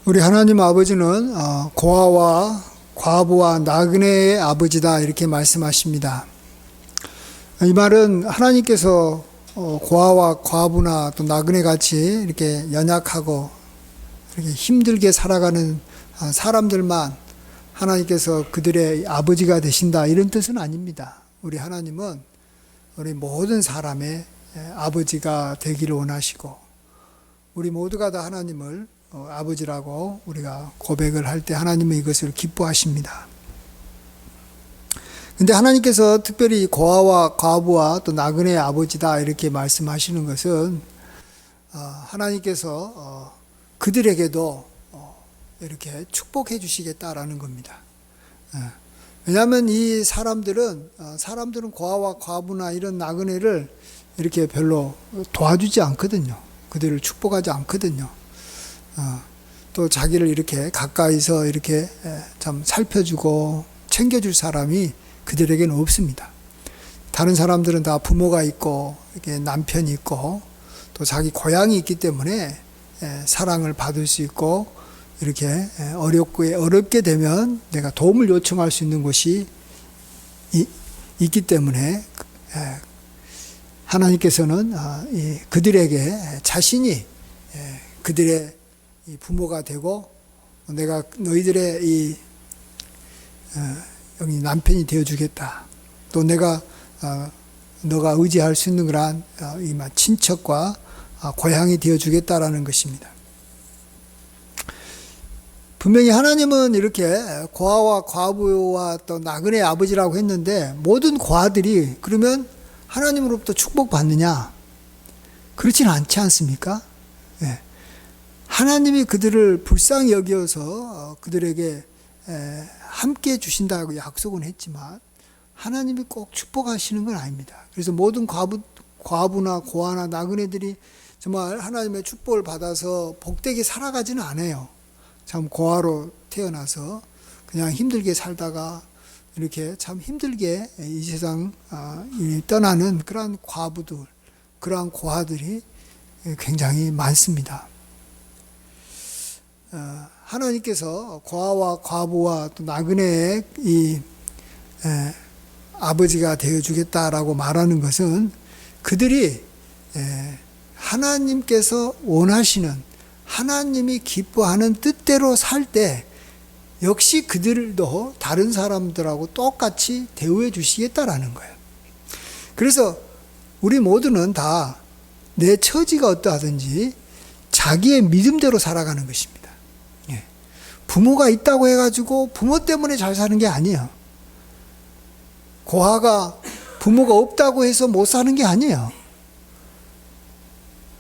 우리 하나님 아버지는 고아와 과부와 나그네의 아버지다 이렇게 말씀하십니다. 이 말은 하나님께서 고아와 과부나 또 나그네 같이 이렇게 연약하고 이렇게 힘들게 살아가는 사람들만 하나님께서 그들의 아버지가 되신다 이런 뜻은 아닙니다. 우리 하나님은 우리 모든 사람의 아버지가 되기를 원하시고 우리 모두가 다 하나님을 아버지라고 우리가 고백을 할 때 하나님은 이것을 기뻐하십니다. 근데 하나님께서 특별히 고아와 과부와 또 나그네의 아버지다 이렇게 말씀하시는 것은 하나님께서 그들에게도 이렇게 축복해 주시겠다라는 겁니다. 왜냐하면 이 사람들은 고아와 과부나 이런 나그네를 이렇게 별로 도와주지 않거든요. 그들을 축복하지 않거든요. 또 자기를 이렇게 가까이서 이렇게 참 살펴주고 챙겨줄 사람이 그들에게는 없습니다. 다른 사람들은 다 부모가 있고 이렇게 남편이 있고 또 자기 고향이 있기 때문에 사랑을 받을 수 있고 이렇게 어렵게 되면 내가 도움을 요청할 수 있는 곳이 있기 때문에 하나님께서는 그들에게 자신이 그들의 부모가 되고 내가 너희들의 여기 남편이 되어주겠다. 또 내가 너가 의지할 수 있는 그러한 친척과 고향이 되어주겠다라는 것입니다. 분명히 하나님은 이렇게 고아와 과부와 또 나그네의 아버지라고 했는데 모든 고아들이 그러면 하나님으로부터 축복받느냐? 그렇지는 않지 않습니까? 네. 하나님이 그들을 불쌍히 여겨서 그들에게 함께 주신다고 약속은 했지만 하나님이 꼭 축복하시는 건 아닙니다. 그래서 모든 과부나 고아나 나그네들이 정말 하나님의 축복을 받아서 복되게 살아가지는 않아요. 참 고아로 태어나서 그냥 힘들게 살다가 이렇게 참 힘들게 이 세상 떠나는 그러한 과부들, 그러한 고아들이 굉장히 많습니다. 하나님께서 고아와 과부와 또 나그네의 아버지가 되어주겠다라고 말하는 것은 그들이 하나님께서 원하시는 하나님이 기뻐하는 뜻대로 살 때 역시 그들도 다른 사람들하고 똑같이 대우해 주시겠다라는 거예요. 그래서 우리 모두는 다 내 처지가 어떠하든지 자기의 믿음대로 살아가는 것입니다. 부모가 있다고 해가지고 부모 때문에 잘 사는 게 아니에요. 고아가 부모가 없다고 해서 못 사는 게 아니에요.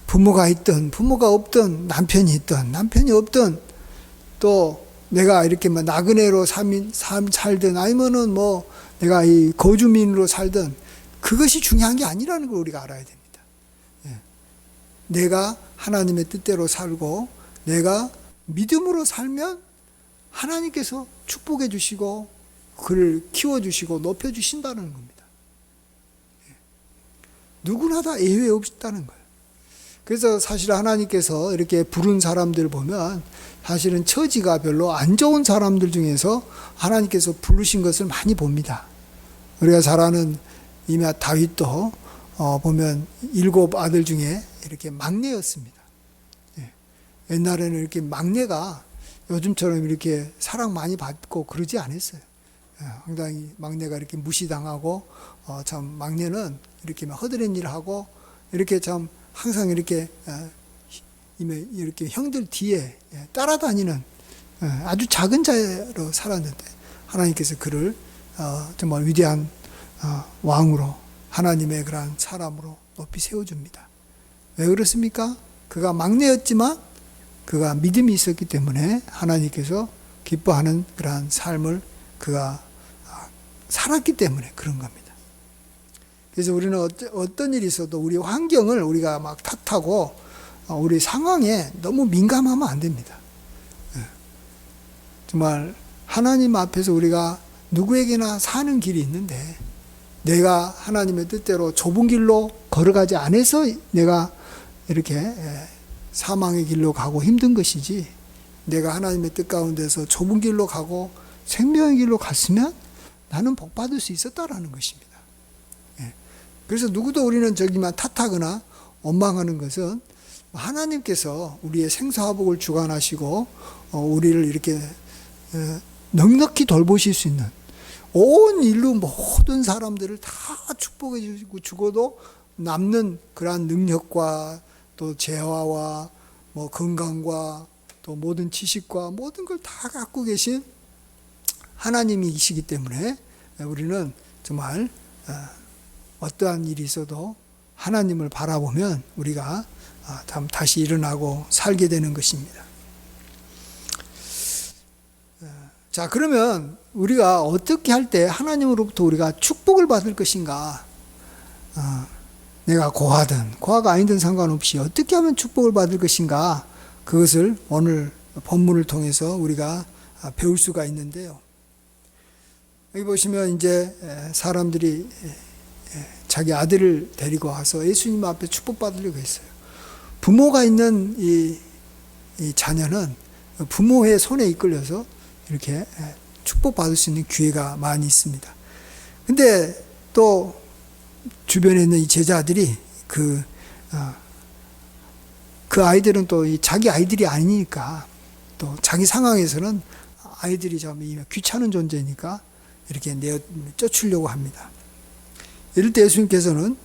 부모가 있든 부모가 없든 남편이 있든 남편이 없든 또 내가 이렇게 나그네로 살든 아니면은 내가 이 거주민으로 살든 그것이 중요한 게 아니라는 걸 우리가 알아야 됩니다. 내가 하나님의 뜻대로 살고 내가 믿음으로 살면 하나님께서 축복해 주시고 그를 키워주시고 높여주신다는 겁니다. 누구나 다 예외 없다는 거예요. 그래서 사실 하나님께서 이렇게 부른 사람들 보면 사실은 처지가 별로 안 좋은 사람들 중에서 하나님께서 부르신 것을 많이 봅니다. 우리가 잘 아는 다윗도 보면 7 아들 중에 이렇게 막내였습니다. 옛날에는 이렇게 막내가 요즘처럼 이렇게 사랑 많이 받고 그러지 않았어요. 상당히 막내가 이렇게 무시당하고 참 막내는 이렇게 허드렛 일을 하고 이렇게 참 항상 이렇게 형들 뒤에 따라다니는 아주 작은 자로 살았는데 하나님께서 그를 정말 위대한 왕으로 하나님의 그러한 사람으로 높이 세워줍니다. 왜 그렇습니까? 그가 막내였지만 그가 믿음이 있었기 때문에 하나님께서 기뻐하는 그러한 삶을 그가 살았기 때문에 그런 겁니다. 그래서 우리는 어떤 일이 있어도 우리 환경을 우리가 막 탓하고 우리 상황에 너무 민감하면 안 됩니다. 정말 하나님 앞에서 우리가 누구에게나 사는 길이 있는데 내가 하나님의 뜻대로 좁은 길로 걸어가지 않아서 내가 이렇게 사망의 길로 가고 힘든 것이지 내가 하나님의 뜻 가운데서 좁은 길로 가고 생명의 길로 갔으면 나는 복 받을 수 있었다라는 것입니다. 예. 그래서 누구도 우리는 저기만 탓하거나 원망하는 것은 하나님께서 우리의 생사화복을 주관하시고 우리를 이렇게 넉넉히 돌보실 수 있는 온 인류 모든 사람들을 다 축복해 주고도 남는 그러한 능력과 또 재화와 뭐 건강과 또 모든 지식과 모든 걸 다 갖고 계신 하나님이시기 때문에 우리는 정말 어떠한 일이 있어도 하나님을 바라보면 우리가 다시 일어나고 살게 되는 것입니다. 자, 그러면 우리가 어떻게 할 때 하나님으로부터 우리가 축복을 받을 것인가? 내가 고하든 고하가 아니든 상관없이 어떻게 하면 축복을 받을 것인가? 그것을 오늘 본문을 통해서 우리가 배울 수가 있는데요. 여기 보시면 이제 사람들이 자기 아들을 데리고 와서 예수님 앞에 축복받으려고 했어요. 부모가 있는 이 자녀는 부모의 손에 이끌려서 이렇게 축복받을 수 있는 기회가 많이 있습니다. 근데 또 주변에 있는 이 제자들이 그 아이들은 또 자기 아이들이 아니니까 또 자기 상황에서는 아이들이 좀 귀찮은 존재니까 이렇게 내어 쫓으려고 합니다. 이럴 때 예수님께서는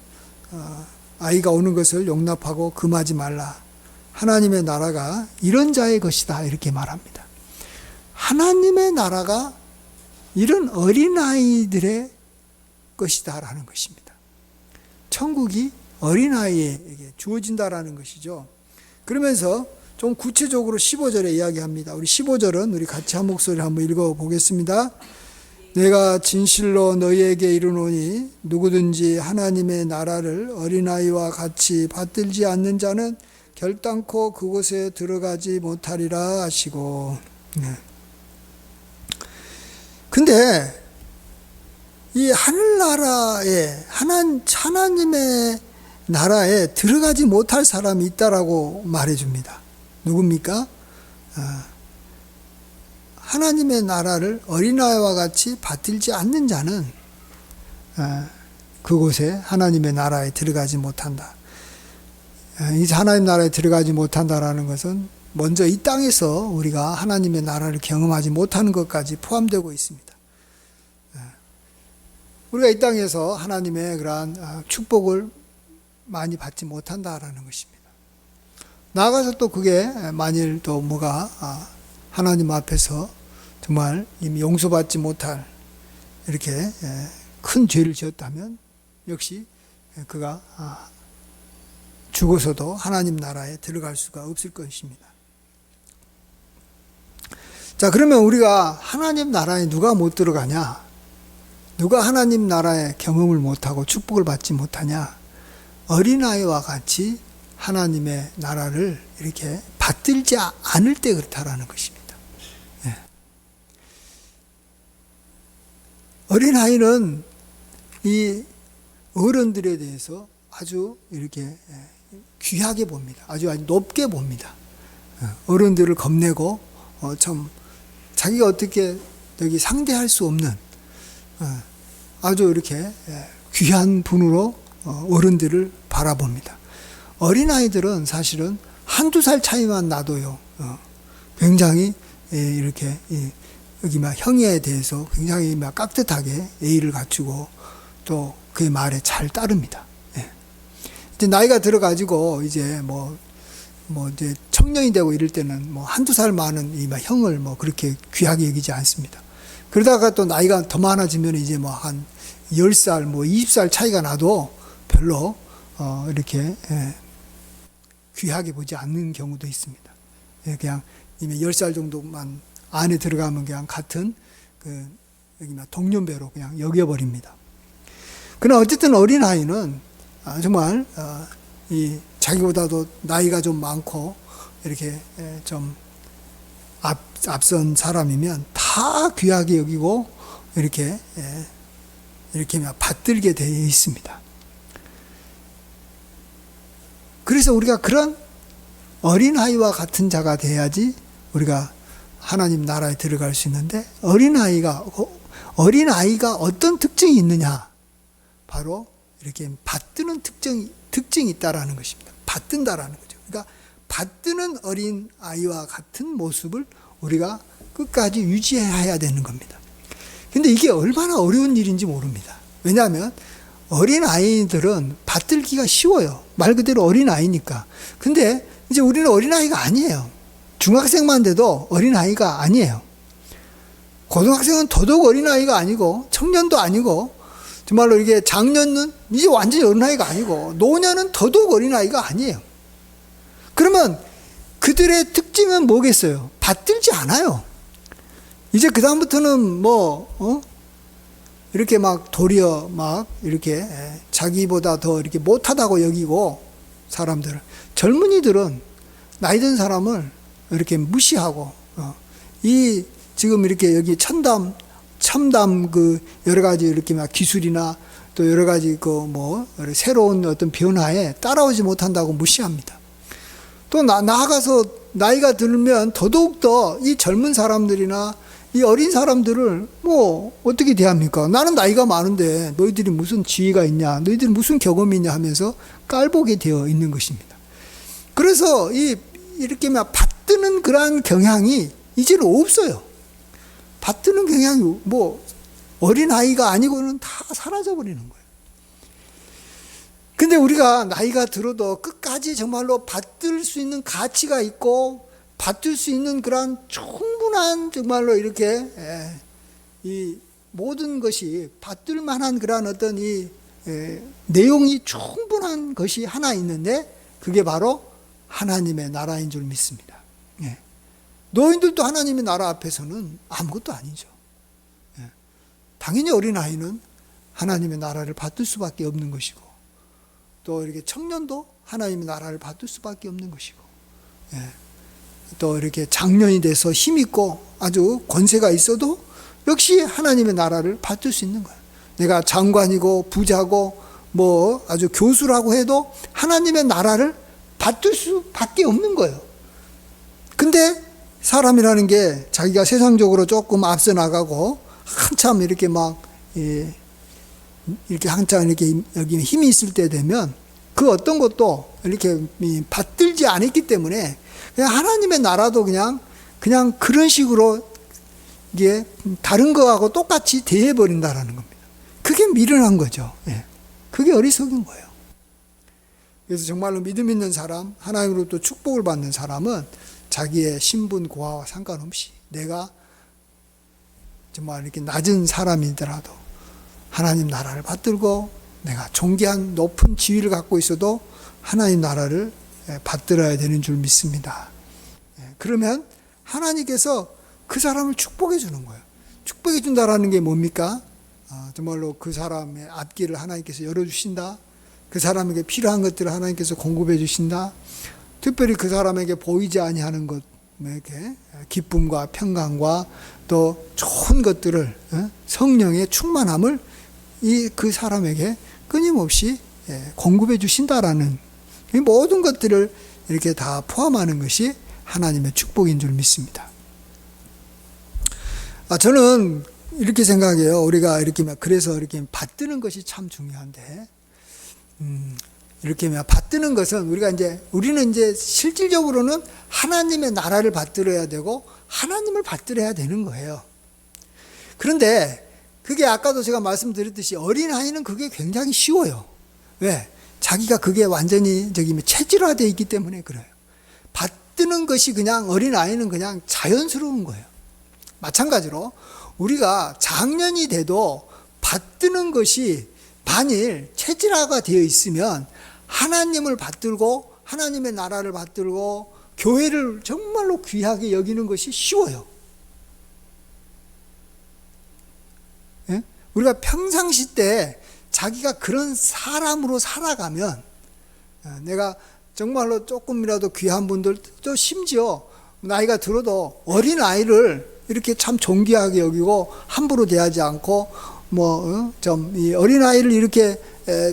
아이가 오는 것을 용납하고 금하지 말라. 하나님의 나라가 이런 자의 것이다. 이렇게 말합니다. 하나님의 나라가 이런 어린아이들의 것이다 라는 것입니다. 천국이 어린아이에게 주어진다라는 것이죠. 그러면서 좀 구체적으로 15절에 이야기합니다. 우리 15절은 우리 같이 한 목소리를 한번 읽어보겠습니다. 내가 진실로 너희에게 이르노니 누구든지 하나님의 나라를 어린아이와 같이 받들지 않는 자는 결단코 그곳에 들어가지 못하리라 하시고. 근데 이 하늘나라에 하나님의 나라에 들어가지 못할 사람이 있다라고 말해줍니다. 누굽니까? 하나님의 나라를 어린아이와 같이 받들지 않는 자는 그곳에 하나님의 나라에 들어가지 못한다. 이 하나님 나라에 들어가지 못한다라는 것은 먼저 이 땅에서 우리가 하나님의 나라를 경험하지 못하는 것까지 포함되고 있습니다. 우리가 이 땅에서 하나님의 그러한 축복을 많이 받지 못한다라는 것입니다. 나아가서 또 그게 만일 또 뭐가 하나님 앞에서 정말 이미 용서받지 못할 이렇게 큰 죄를 지었다면 역시 그가 죽어서도 하나님 나라에 들어갈 수가 없을 것입니다. 자, 그러면 우리가 하나님 나라에 누가 못 들어가냐? 누가 하나님 나라의 경험을 못하고 축복을 받지 못하냐? 어린아이와 같이 하나님의 나라를 이렇게 받들지 않을 때 그렇다라는 것입니다. 예. 어린아이는 이 어른들에 대해서 아주 이렇게 귀하게 봅니다. 아주 높게 봅니다. 어른들을 겁내고 참 자기가 어떻게 여기 상대할 수 없는 아주 이렇게 귀한 분으로 어른들을 바라봅니다. 어린아이들은 사실은 한두 살 차이만 나도요, 굉장히 이렇게 여기 막 형에 대해서 굉장히 막 깍듯하게 예의를 갖추고 또 그의 말에 잘 따릅니다. 이제 나이가 들어가지고 이제 뭐 이제 청년이 되고 이럴 때는 뭐 한두 살 많은 이 막 형을 뭐 그렇게 귀하게 여기지 않습니다. 그러다가 또 나이가 더 많아지면 이제 뭐 한 10살, 뭐 20살 차이가 나도 별로 이렇게 귀하게 보지 않는 경우도 있습니다. 그냥 이미 10살 정도만 안에 들어가면 그냥 같은 여기 막 동년배로 그냥 여겨버립니다. 그러나 어쨌든 어린아이는 정말 이 자기보다도 나이가 좀 많고 이렇게 좀 앞선 사람이면 다 귀하게 여기고 이렇게 받들게 되어 있습니다. 그래서 우리가 그런 어린아이와 같은 자가 돼야지 우리가 하나님 나라에 들어갈 수 있는데, 어린아이가 어떤 특징이 있느냐? 바로 이렇게 받드는 특징이 있다라는 것입니다. 받든다라는 거죠. 그러니까 받드는 어린아이와 같은 모습을 우리가 끝까지 유지해야 되는 겁니다. 근데 이게 얼마나 어려운 일인지 모릅니다. 왜냐하면 어린아이들은 받들기가 쉬워요. 말 그대로 어린아이니까. 근데 이제 우리는 어린아이가 아니에요. 중학생만 돼도 어린아이가 아니에요. 고등학생은 더더욱 어린아이가 아니고, 청년도 아니고, 정말로 이게 장년은 이제 완전히 어린아이가 아니고, 노년은 더더욱 어린아이가 아니에요. 그러면 그들의 특징은 뭐겠어요? 받들지 않아요. 이제 그다음부터는 이렇게 막 도리어 막 이렇게 자기보다 더 이렇게 못하다고 여기고, 사람들은, 젊은이들은 나이 든 사람을 이렇게 무시하고, 지금 이렇게 여기 첨단 그 여러 가지 이렇게 막 기술이나 또 여러 가지 새로운 어떤 변화에 따라오지 못한다고 무시합니다. 또 나아가서 나이가 들면 더더욱더 이 젊은 사람들이나 이 어린 사람들을 어떻게 대합니까? 나는 나이가 많은데 너희들이 무슨 지위가 있냐, 너희들이 무슨 경험이 있냐 하면서 깔보게 되어 있는 것입니다. 그래서 이렇게 막 받드는 그러한 경향이 이제는 없어요. 받드는 경향이 어린아이가 아니고는 다 사라져버리는 거예요. 근데 우리가 나이가 들어도 끝까지 정말로 받들 수 있는 가치가 있고, 받들 수 있는 그러한 충분한 정말로 이렇게 이 모든 것이 받들 만한 그러한 어떤 내용이 충분한 것이 하나 있는데, 그게 바로 하나님의 나라인 줄 믿습니다. 노인들도 하나님의 나라 앞에서는 아무것도 아니죠. 당연히 어린아이는 하나님의 나라를 받을 수밖에 없는 것이고, 또 이렇게 청년도 하나님의 나라를 받을 수밖에 없는 것이고, 또 이렇게 장년이 돼서 힘있고 아주 권세가 있어도 역시 하나님의 나라를 받을 수 있는 거예요. 내가 장관이고 부자고 아주 교수라고 해도 하나님의 나라를 받을 수밖에 없는 거예요. 근데 사람이라는 게 자기가 세상적으로 조금 앞서 나가고 한참 이렇게 이렇게 한참 이렇게 여기 힘이 있을 때 되면 그 어떤 것도 이렇게 받들지 않았기 때문에 그냥 하나님의 나라도 그냥 그런 식으로 이게 다른 거하고 똑같이 대해버린다라는 겁니다. 그게 미련한 거죠. 그게 어리석은 거예요. 그래서 정말로 믿음 있는 사람, 하나님으로부터 축복을 받는 사람은 자기의 신분 고하와 상관없이 내가 정말 이렇게 낮은 사람이더라도 하나님 나라를 받들고, 내가 존귀한 높은 지위를 갖고 있어도 하나님 나라를 받들어야 되는 줄 믿습니다. 그러면 하나님께서 그 사람을 축복해 주는 거예요. 축복해 준다라는 게 뭡니까? 정말로 그 사람의 앞길을 하나님께서 열어주신다. 그 사람에게 필요한 것들을 하나님께서 공급해 주신다. 특별히 그 사람에게 보이지 아니하는 것, 이렇게 기쁨과 평강과 또 좋은 것들을, 성령의 충만함을 그 사람에게 끊임없이 공급해 주신다라는 이 모든 것들을 이렇게 다 포함하는 것이 하나님의 축복인 줄 믿습니다. 저는 이렇게 생각해요. 우리가 그래서 이렇게 받드는 것이 참 중요한데, 이렇게 받드는 것은 우리는 이제 실질적으로는 하나님의 나라를 받들어야 되고 하나님을 받들어야 되는 거예요. 그런데 그게 아까도 제가 말씀드렸듯이 어린아이는 그게 굉장히 쉬워요. 왜? 자기가 그게 완전히 체질화되어 있기 때문에 그래요. 받드는 것이 그냥 어린아이는 그냥 자연스러운 거예요. 마찬가지로 우리가 장년이 돼도 받드는 것이 만일 체질화가 되어 있으면 하나님을 받들고 하나님의 나라를 받들고 교회를 정말로 귀하게 여기는 것이 쉬워요. 우리가 평상시 때 자기가 그런 사람으로 살아가면, 내가 정말로 조금이라도 귀한 분들, 또 심지어 나이가 들어도 어린아이를 이렇게 참 존귀하게 여기고 함부로 대하지 않고 이 어린아이를 이렇게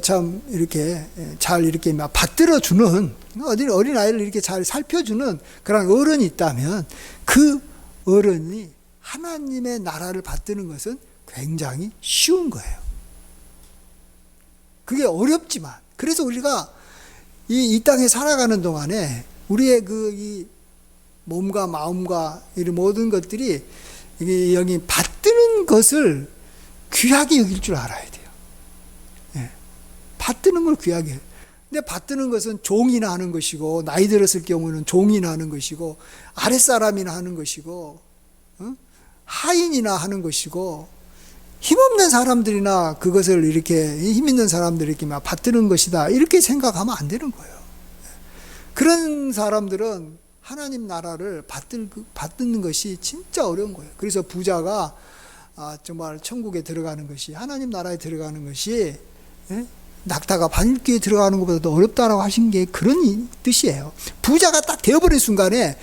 참 이렇게 잘 이렇게 받들어 주는 어린 아이를 이렇게 잘 살펴주는 그런 어른이 있다면 그 어른이 하나님의 나라를 받드는 것은 굉장히 쉬운 거예요. 그게 어렵지만, 그래서 우리가 이 땅에 살아가는 동안에 우리의 이 몸과 마음과 이런 모든 것들이 여기 받드는 것을 귀하게 여길 줄 알아야 돼요. 예. 받드는 걸 귀하게 해요. 근데 받드는 것은 종이나 하는 것이고, 나이 들었을 경우는 종이나 하는 것이고, 아랫사람이나 하는 것이고, 하인이나 하는 것이고, 힘없는 사람들이나 그것을 이렇게 힘 있는 사람들이 이렇게 막 받드는 것이다, 이렇게 생각하면 안 되는 거예요. 그런 사람들은 하나님 나라를 받드는 것이 진짜 어려운 거예요. 그래서 부자가 정말 천국에 들어가는 것이, 하나님 나라에 들어가는 것이 낙타가 바늘귀에 들어가는 것보다 더 어렵다라고 하신 게 그런 뜻이에요. 부자가 딱 되어버린 순간에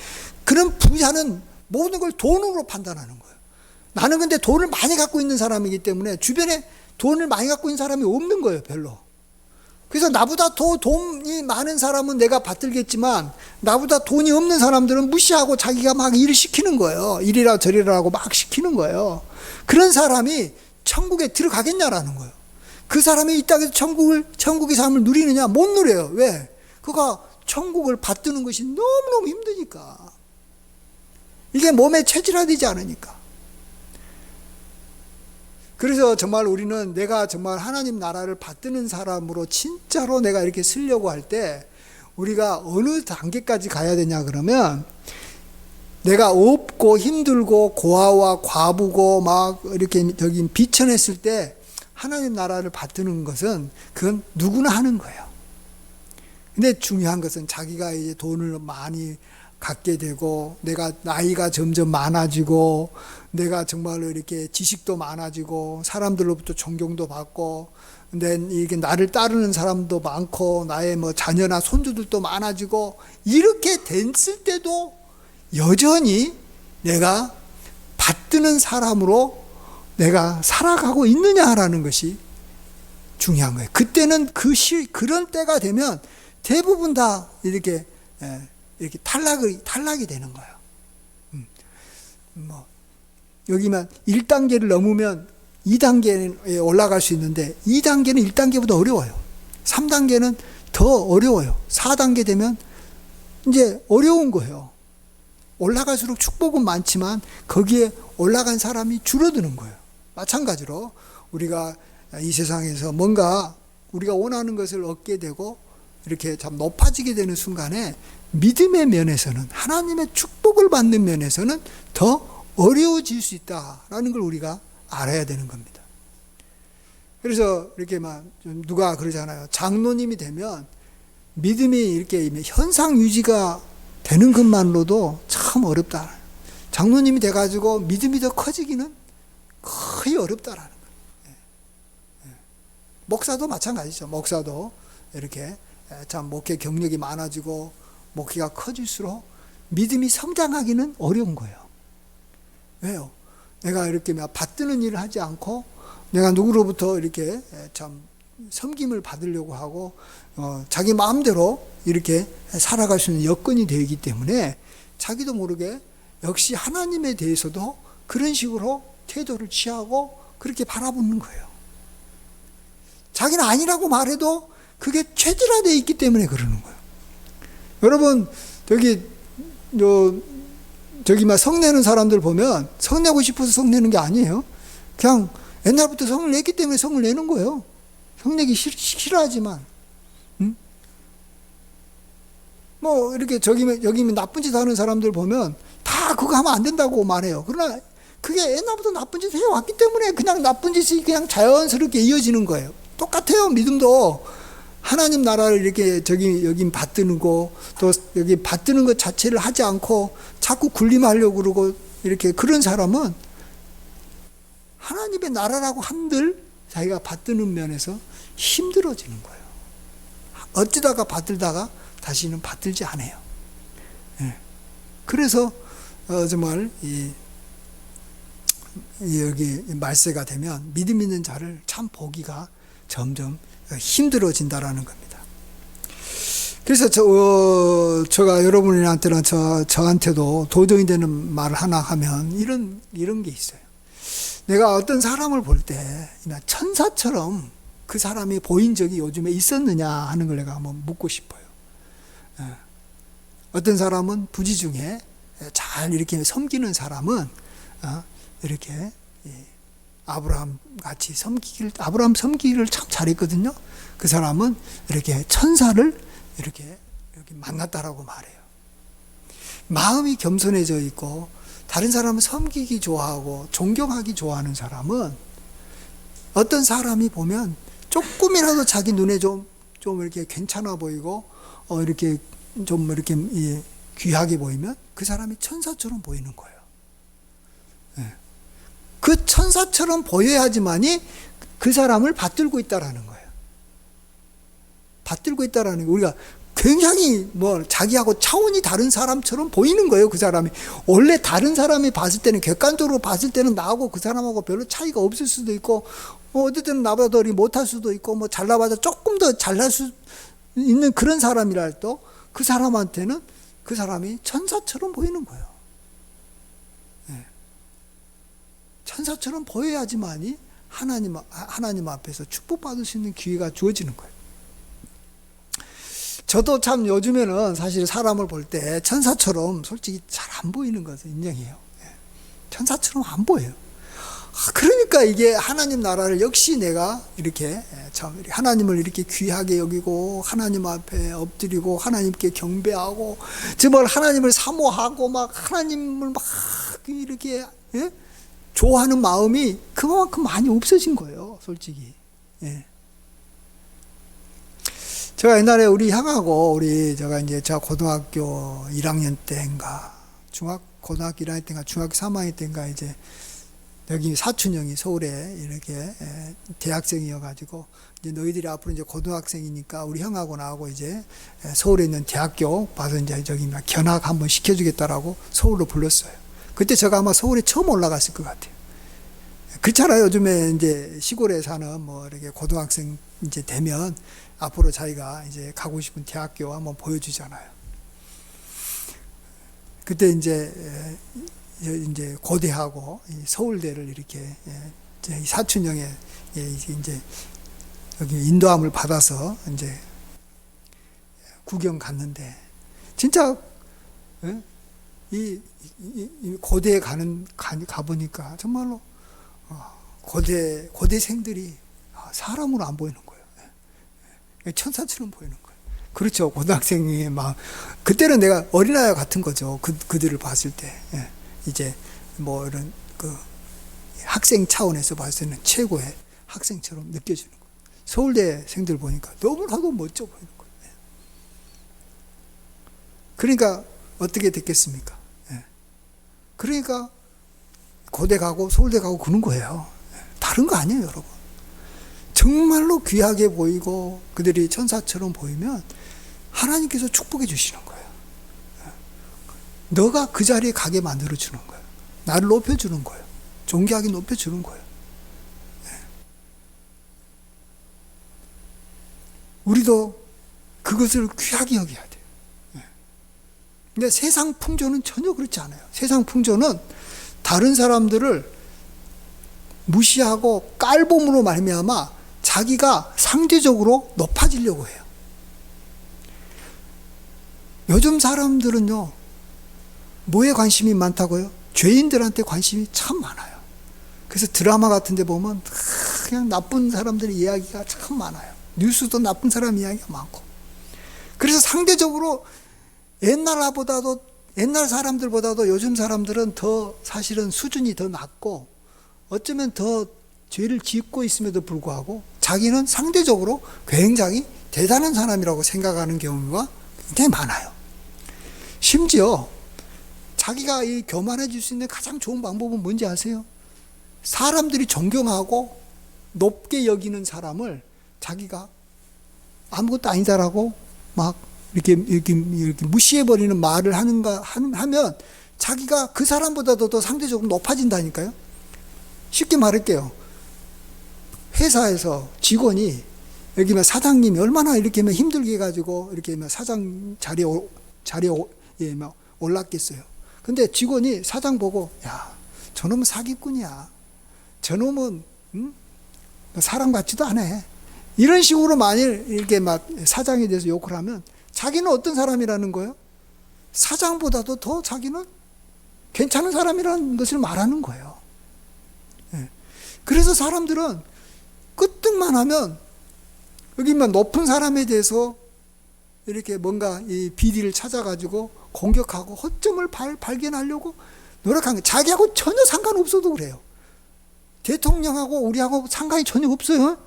그런 부자는 모든 걸 돈으로 판단하는 거예요. 나는 근데 돈을 많이 갖고 있는 사람이기 때문에 주변에 돈을 많이 갖고 있는 사람이 없는 거예요, 별로. 그래서 나보다 더 돈이 많은 사람은 내가 받들겠지만, 나보다 돈이 없는 사람들은 무시하고 자기가 막 일을 시키는 거예요. 이리라 저리라 하고 막 시키는 거예요. 그런 사람이 천국에 들어가겠냐라는 거예요. 그 사람이 이 땅에서 천국의 삶을 누리느냐? 못 누려요. 왜? 그가 천국을 받드는 것이 너무너무 힘드니까. 이게 몸에 체질화되지 않으니까. 그래서 정말 우리는 내가 정말 하나님 나라를 받드는 사람으로 진짜로 내가 이렇게 쓰려고 할 때 우리가 어느 단계까지 가야 되냐 그러면, 내가 없고 힘들고 고아와 과부고 막 이렇게 저기 비천했을 때 하나님 나라를 받드는 것은 그건 누구나 하는 거예요. 근데 중요한 것은 자기가 이제 돈을 많이 갖게 되고, 내가 나이가 점점 많아지고, 내가 정말로 이렇게 지식도 많아지고, 사람들로부터 존경도 받고, 근데 이게 나를 따르는 사람도 많고, 나의 뭐 자녀나 손주들도 많아지고, 이렇게 됐을 때도 여전히 내가 받드는 사람으로 내가 살아가고 있느냐라는 것이 중요한 거예요. 그때는 그런 때가 되면 대부분 다 이렇게 탈락이 되는 거예요. 여기만 1단계를 넘으면 2단계에 올라갈 수 있는데, 2단계는 1단계보다 어려워요. 3단계는 더 어려워요. 4단계 되면 이제 어려운 거예요. 올라갈수록 축복은 많지만 거기에 올라간 사람이 줄어드는 거예요. 마찬가지로 우리가 이 세상에서 뭔가 우리가 원하는 것을 얻게 되고 이렇게 참 높아지게 되는 순간에 믿음의 면에서는, 하나님의 축복을 받는 면에서는 더 어려워질 수 있다라는 걸 우리가 알아야 되는 겁니다. 그래서 이렇게 막 누가 그러잖아요. 장로님이 되면 믿음이 이렇게 현상 유지가 되는 것만으로도 참 어렵다. 장로님이 돼가지고 믿음이 더 커지기는 거의 어렵다라는 거예요. 목사도 마찬가지죠. 목사도 이렇게 참 목회 경력이 많아지고 목회가 커질수록 믿음이 성장하기는 어려운 거예요. 왜요? 내가 이렇게 받드는 일을 하지 않고 내가 누구로부터 이렇게 참 섬김을 받으려고 하고 자기 마음대로 이렇게 살아갈 수 있는 여건이 되기 때문에 자기도 모르게 역시 하나님에 대해서도 그런 식으로 태도를 취하고 그렇게 바라보는 거예요. 자기는 아니라고 말해도 그게 체질화되어 있기 때문에 그러는 거예요. 여러분 저기 막 성내는 사람들 보면 성내고 싶어서 성내는 게 아니에요. 그냥 옛날부터 성을 냈기 때문에 성을 내는 거예요. 성내기 싫어하지만, 뭐 이렇게 여기 나쁜 짓 하는 사람들 보면 다 그거 하면 안 된다고 말해요. 그러나 그게 옛날부터 나쁜 짓을 해왔기 때문에 그냥 나쁜 짓이 그냥 자연스럽게 이어지는 거예요. 똑같아요. 믿음도 하나님 나라를 이렇게 여기 받드는 거, 또 여기 받드는 것 자체를 하지 않고 자꾸 군림하려고 그러고 이렇게 그런 사람은 하나님의 나라라고 한들 자기가 받드는 면에서 힘들어지는 거예요. 어찌다가 받들다가 다시는 받들지 않아요. 예. 그래서 정말 여기 말세가 되면 믿음 있는 자를 참 보기가 점점 힘들어진다라는 겁니다. 그래서 제가 여러분한테나 저한테도 도전이 되는 말을 하나 하면 이런 게 있어요. 내가 어떤 사람을 볼 때 천사처럼 그 사람이 보인 적이 요즘에 있었느냐 하는 걸 내가 한번 묻고 싶어요. 어떤 사람은 부지 중에 잘 이렇게 섬기는 사람은 이렇게 아브라함 같이 아브라함 섬기기를 참 잘했거든요. 그 사람은 이렇게 천사를 이렇게 만났다라고 말해요. 마음이 겸손해져 있고 다른 사람을 섬기기 좋아하고 존경하기 좋아하는 사람은 어떤 사람이 보면 조금이라도 자기 눈에 좀 이렇게 괜찮아 보이고 이렇게 좀 이렇게 귀하게 보이면 그 사람이 천사처럼 보이는 거예요. 그 천사처럼 보여야지만이 그 사람을 받들고 있다라는 거예요. 받들고 있다라는 거. 우리가 굉장히 자기하고 차원이 다른 사람처럼 보이는 거예요. 그 사람이 원래 다른 사람이 봤을 때는 객관적으로 봤을 때는 나하고 그 사람하고 별로 차이가 없을 수도 있고 어떨 때는 나보다 더 못할 수도 있고 잘나봐도 조금 더 잘날 수 있는 그런 사람이라 해도 그 사람한테는 그 사람이 천사처럼 보이는 거예요. 천사처럼 보여야지만이 하나님 앞에서 축복받을 수 있는 기회가 주어지는 거예요. 저도 참 요즘에는 사실 사람을 볼 때 천사처럼 솔직히 잘 안 보이는 것을 인정해요. 천사처럼 안 보여요. 그러니까 이게 하나님 나라를 역시 내가 이렇게 참 하나님을 이렇게 귀하게 여기고 하나님 앞에 엎드리고 하나님께 경배하고 정말 하나님을 사모하고 막 하나님을 막 이렇게 좋아하는 마음이 그만큼 많이 없어진 거예요, 솔직히. 제가 옛날에 우리 형하고 제가 고등학교 1학년 때인가 고등학교 1학년 때인가 중학교 3학년 때인가 이제 여기 사촌 형이 서울에 이렇게 대학생이어가지고 이제 너희들이 앞으로 이제 고등학생이니까 우리 형하고 나하고 이제 서울에 있는 대학교 봐서 이제 저기 견학 한번 시켜주겠다라고 서울로 불렀어요. 그때 제가 아마 서울에 처음 올라갔을 것 같아요. 그렇잖아요. 요즘에 이제 시골에 사는 이렇게 고등학생 이제 되면 앞으로 자기가 이제 가고 싶은 대학교 한번 보여주잖아요. 그때 이제 고대하고 서울대를 이렇게 사촌형에 이제 여기 인도함을 받아서 이제 구경 갔는데 진짜 이 고대에 가보니까 정말로 고대생들이 사람으로 안 보이는 거예요. 천사처럼 보이는 거예요. 그렇죠. 고등학생의 마음. 그때는 내가 어린아이 같은 거죠. 그들을 봤을 때. 이제 이런 학생 차원에서 봤을 때는 최고의 학생처럼 느껴지는 거예요. 서울대생들 보니까 너무나도 멋져 보이는 거예요. 그러니까 어떻게 됐겠습니까? 그러니까 고대 가고 서울대 가고 그런 거예요. 다른 거 아니에요, 여러분. 정말로 귀하게 보이고 그들이 천사처럼 보이면 하나님께서 축복해 주시는 거예요. 너가 그 자리에 가게 만들어 주는 거예요. 나를 높여주는 거예요. 존귀하게 높여주는 거예요. 우리도 그것을 귀하게 여겨야 돼요. 근데 세상 풍조는 전혀 그렇지 않아요. 세상 풍조는 다른 사람들을 무시하고 깔봄으로 말미암아 자기가 상대적으로 높아지려고 해요. 요즘 사람들은요, 뭐에 관심이 많다고요? 죄인들한테 관심이 참 많아요. 그래서 드라마 같은 데 보면 그냥 나쁜 사람들의 이야기가 참 많아요. 뉴스도 나쁜 사람 이야기가 많고. 그래서 상대적으로 옛날 사람들보다도 요즘 사람들은 더 사실은 수준이 더 낮고 어쩌면 더 죄를 짓고 있음에도 불구하고 자기는 상대적으로 굉장히 대단한 사람이라고 생각하는 경우가 굉장히 많아요. 심지어 자기가 이 교만해질 수 있는 가장 좋은 방법은 뭔지 아세요? 사람들이 존경하고 높게 여기는 사람을 자기가 아무것도 아니다라고 막 이렇게 무시해버리는 말을 하면 자기가 그 사람보다도 더 상대적으로 높아진다니까요. 쉽게 말할게요. 회사에서 직원이 여기 막 사장님이 얼마나 이렇게 막 힘들게 해가지고 이렇게 막 사장 자리에 예, 막 올랐겠어요. 근데 직원이 사장 보고, 야, 저놈은 사기꾼이야. 저놈은 사랑받지도 않아. 이런 식으로 만일 이렇게 막 사장에 대해서 욕을 하면 자기는 어떤 사람이라는 거예요? 사장보다도 더 자기는 괜찮은 사람이라는 것을 말하는 거예요. 예. 그래서 사람들은 끄떡만 하면 여기만 높은 사람에 대해서 이렇게 뭔가 이 비리를 찾아가지고 공격하고 허점을 발견하려고 노력한 게 자기하고 전혀 상관없어도 그래요. 대통령하고 우리하고 상관이 전혀 없어요.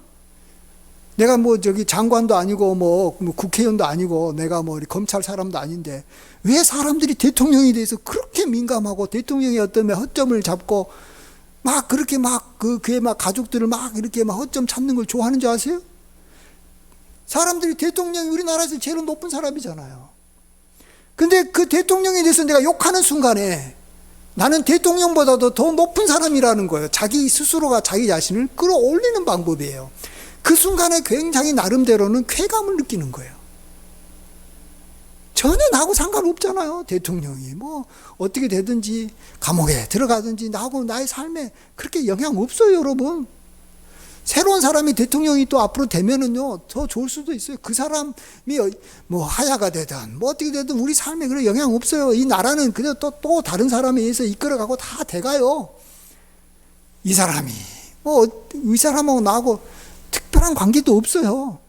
내가 뭐 저기 장관도 아니고 뭐 국회의원도 아니고 내가 뭐 검찰 사람도 아닌데 왜 사람들이 대통령에 대해서 그렇게 민감하고 대통령의 어떤 허점을 잡고 막 그렇게 막 그의 막 가족들을 막 이렇게 막 허점 찾는 걸 좋아하는 줄 아세요? 사람들이 대통령이 우리나라에서 제일 높은 사람이잖아요. 근데 그 대통령에 대해서 내가 욕하는 순간에 나는 대통령보다도 더 높은 사람이라는 거예요. 자기 스스로가 자기 자신을 끌어올리는 방법이에요. 그 순간에 굉장히 나름대로는 쾌감을 느끼는 거예요. 전혀 나하고 상관없잖아요. 대통령이 뭐 어떻게 되든지 감옥에 들어가든지 나하고 나의 삶에 그렇게 영향 없어요, 여러분. 새로운 사람이 대통령이 또 앞으로 되면은요 더 좋을 수도 있어요. 그 사람이 뭐 하야가 되든 뭐 어떻게 되든 우리 삶에 그런 영향 없어요. 이 나라는 그냥 또 다른 사람에 의해서 이끌어가고 다 돼가요. 이 사람이 뭐 이 사람하고 나하고 특별한 관계도 없어요.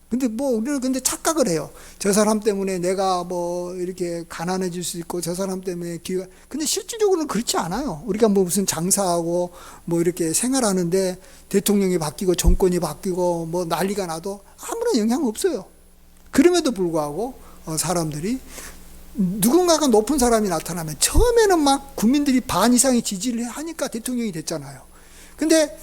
근데 뭐 우리는 근데 착각을 해요. 저 사람 때문에 내가 뭐 이렇게 가난해질 수 있고 저 사람 때문에 기회가, 근데 실질적으로는 그렇지 않아요. 우리가 뭐 무슨 장사하고 뭐 이렇게 생활하는데 대통령이 바뀌고 정권이 바뀌고 뭐 난리가 나도 아무런 영향 없어요. 그럼에도 불구하고 사람들이 누군가가 높은 사람이 나타나면 처음에는 막 국민들이 반 이상이 지지를 하니까 대통령이 됐잖아요. 근데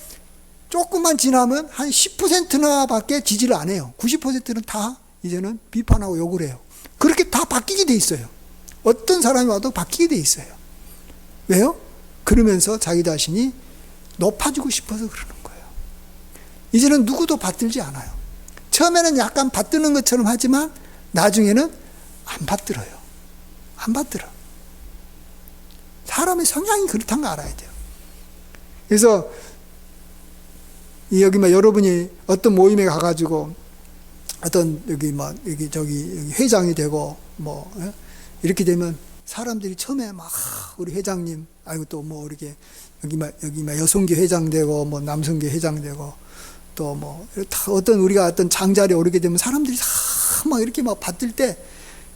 조금만 지나면 한 10%나 밖에 지지를 안 해요. 90%는 다 이제는 비판하고 욕을 해요. 그렇게 다 바뀌게 돼 있어요. 어떤 사람이 와도 바뀌게 돼 있어요. 왜요? 그러면서 자기 자신이 높아지고 싶어서 그러는 거예요. 이제는 누구도 받들지 않아요. 처음에는 약간 받드는 것처럼 하지만 나중에는 안 받들어요. 안 받들어. 사람의 성향이 그렇다는 거 알아야 돼요. 그래서 여기 막 여러분이 어떤 모임에 가가지고 어떤 여기 막 여기 회장이 되고 뭐 이렇게 되면 사람들이 처음에 막 우리 회장님 아이고 또 뭐 이렇게 여기 막 여성계 회장 되고 뭐 남성계 회장 되고 또 뭐 어떤 우리가 어떤 장자리에 오르게 되면 사람들이 다 막 이렇게 막 받들 때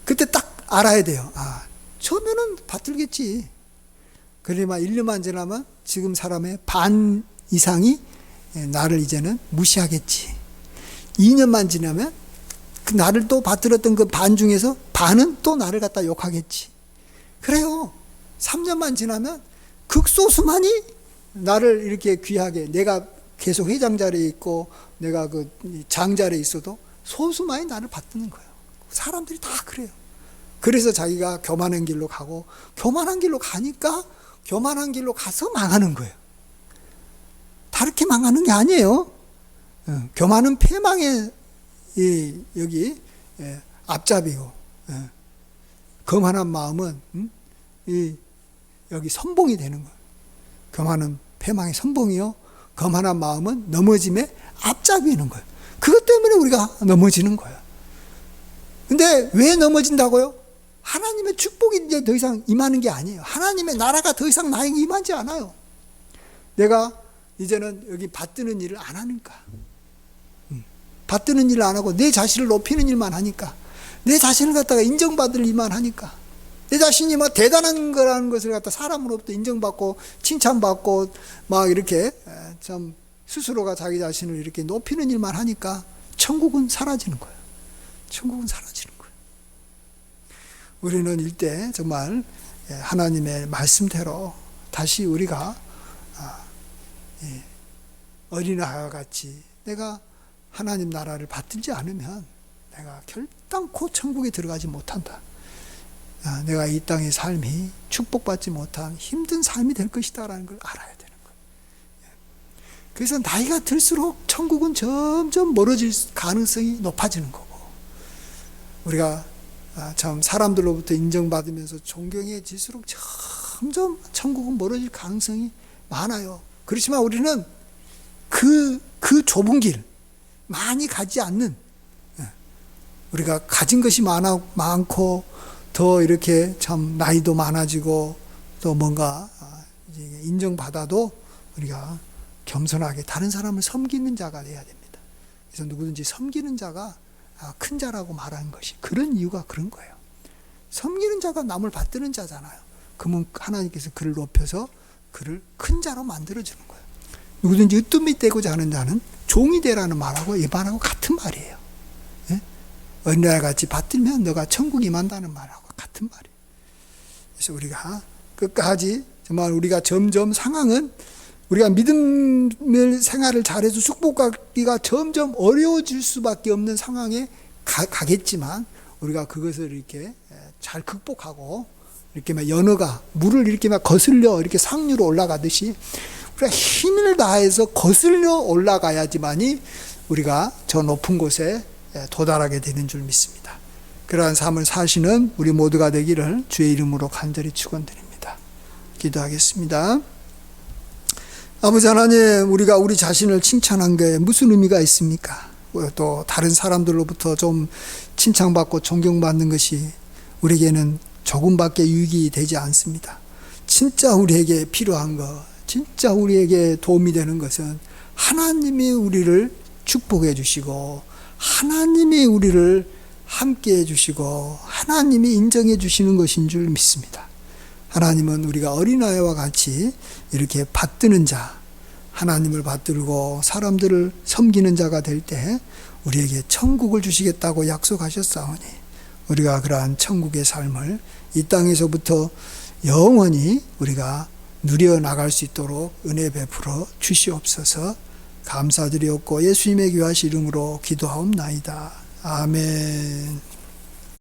그때 딱 알아야 돼요. 아, 처음에는 받들겠지. 그래 막 1년만 지나면 지금 사람의 반 이상이 나를 이제는 무시하겠지. 2년만 지나면 그 나를 또 받들었던 그 반 중에서 반은 또 나를 갖다 욕하겠지. 그래요. 3년만 지나면 극소수만이 나를 이렇게 귀하게, 내가 계속 회장 자리에 있고 내가 그 장 자리에 있어도 소수만이 나를 받드는 거예요. 사람들이 다 그래요. 그래서 자기가 교만한 길로 가고 교만한 길로 가니까 교만한 길로 가서 망하는 거예요. 다르게 망하는 게 아니에요. 교만은 패망의 여기 앞잡이고 거만한 마음은 여기 선봉이 되는 거예요. 교만은 패망의 선봉이요. 거만한 마음은 넘어짐의 앞잡이는 거예요. 그것 때문에 우리가 넘어지는 거예요. 근데 왜 넘어진다고요? 하나님의 축복이 이제 더 이상 임하는 게 아니에요. 하나님의 나라가 더 이상 나에게 임하지 않아요. 내가 이제는 여기 받드는 일을 안 하니까. 받드는 일을 안 하고 내 자신을 높이는 일만 하니까. 내 자신을 갖다가 인정받을 일만 하니까. 내 자신이 뭐 대단한 거라는 것을 갖다 사람으로부터 인정받고 칭찬받고 막 이렇게 참 스스로가 자기 자신을 이렇게 높이는 일만 하니까 천국은 사라지는 거예요. 천국은 사라지는 거예요. 우리는 이때 정말 하나님의 말씀대로 다시 우리가 어린아이와 같이 내가 하나님 나라를 받들지 않으면 내가 결단코 천국에 들어가지 못한다. 내가 이 땅의 삶이 축복받지 못한 힘든 삶이 될 것이다 라는 걸 알아야 되는 거예요. 그래서 나이가 들수록 천국은 점점 멀어질 가능성이 높아지는 거고, 우리가 참 사람들로부터 인정받으면서 존경해질수록 점점 천국은 멀어질 가능성이 많아요. 그렇지만 우리는 그 좁은 길, 많이 가지 않는, 우리가 가진 것이 많고 더 이렇게 참 나이도 많아지고 또 뭔가 인정받아도 우리가 겸손하게 다른 사람을 섬기는 자가 돼야 됩니다. 그래서 누구든지 섬기는 자가 큰 자라고 말하는 것이 그런 이유가 그런 거예요. 섬기는 자가 남을 받드는 자잖아요. 그러면 하나님께서 그를 높여서 그를 큰 자로 만들어주는 거예요. 누구든지 으뜸이 되고자 하는 자는 종이 되라는 말하고 이 말하고 같은 말이에요. 예? 어린아이 같이 받들면 너가 천국 임한다는 말하고 같은 말이에요. 그래서 우리가 끝까지 정말 우리가 점점 상황은 우리가 믿음을 생활을 잘해서 축복하기가 점점 어려워질 수밖에 없는 상황에 가겠지만 우리가 그것을 이렇게 잘 극복하고 이렇게 막 연어가 물을 이렇게 막 거슬려 이렇게 상류로 올라가듯이 우리가 힘을 다해서 거슬려 올라가야지만이 우리가 저 높은 곳에 도달하게 되는 줄 믿습니다. 그러한 삶을 사시는 우리 모두가 되기를 주의 이름으로 간절히 축원드립니다. 기도하겠습니다. 아버지 하나님, 우리가 우리 자신을 칭찬한 게 무슨 의미가 있습니까? 또 다른 사람들로부터 좀 칭찬받고 존경받는 것이 우리에게는 조금밖에 유익이 되지 않습니다. 진짜 우리에게 필요한 것, 진짜 우리에게 도움이 되는 것은 하나님이 우리를 축복해 주시고 하나님이 우리를 함께 해주시고 하나님이 인정해 주시는 것인 줄 믿습니다. 하나님은 우리가 어린아이와 같이 이렇게 받드는 자, 하나님을 받들고 사람들을 섬기는 자가 될 때 우리에게 천국을 주시겠다고 약속하셨사오니 우리가 그러한 천국의 삶을 이 땅에서부터 영원히 우리가 누려나갈 수 있도록 은혜 베풀어 주시옵소서. 감사드리옵고 예수님의 귀하신 이름으로 기도하옵나이다. 아멘.